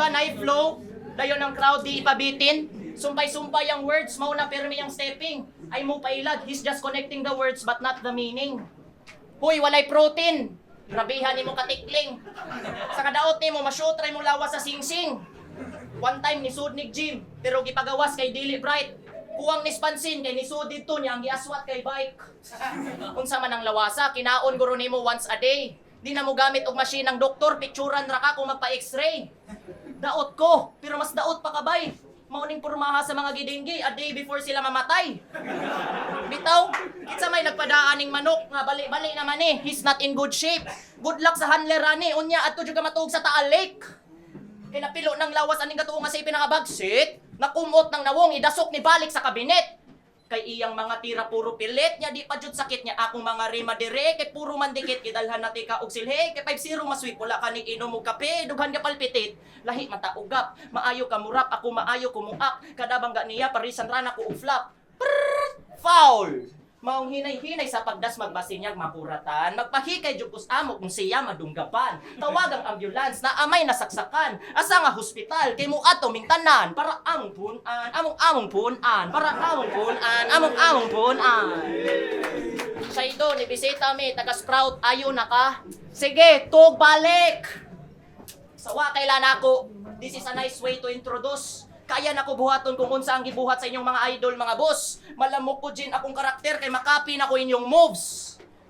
ba na flow? Dayon ang crowd di ipabitin. Sumpay-sumpay ang words, mauna permi ang stepping. Ay mo pailad, he's just connecting the words but not the meaning. Huy, walay protein. Grabihan ni mo katikling. Sa kadaot ni mo, masyot try mo lawas sa singsing. One time ni sud ni gym, pero gipagawas kay dili bright. Kuwang ni spansin kay nisud dito niya ang giaswat kay bike. Unsa man ang lawasa, kinaon guro nimo once a day. Di na mo gamit og machine ng doktor, picturean ra ka kung magpa-x-ray. Daot ko, pero mas daot pa kabay. Mauning pormaha sa mga gidinggi a day before sila mamatay. Bitaw, kitsa may nagpadaaning manok nga bali-bali naman he's not in good shape. Good luck sa handler ani, unya adto jud ka matuog sa Taal Lake. Kay napilo ng lawas aning katuong nga sa pinakabagsit, nakumot ng nawong idasok ni balik sa kabinet. Kay iyang mga tira puro pilit nya di pa jud sakit nya akong mga rima dire kay puro mandikit idalhan nati ka og silhe kay 5-0 masweet wala ka ning inom og kape dughan ka palpitit lahi mata ugap maayo ka murap ako maayo kumuak kada bangga niya parisan rana ko og flap. Foul. Maong hinay-hinay sa pagdas magbasinyag makuratan. Magpahikay jukos amo kung siya madunggapan. Tawag ang ambulance na amay nasaksakan. Asa nga hospital kay mo ato mingtanan para among punan, among punan, para among punan, among punan. Saydo ni bisita mi taga Sprout ayo na ka. Sige, tug balik. Sawa kailan ako. This is a nice way to introduce. Kaya na ko buhaton kung unsa ang gibuhat sa inyong mga idol, mga boss. Malamok ko din akong karakter kay makapi na ko inyong moves.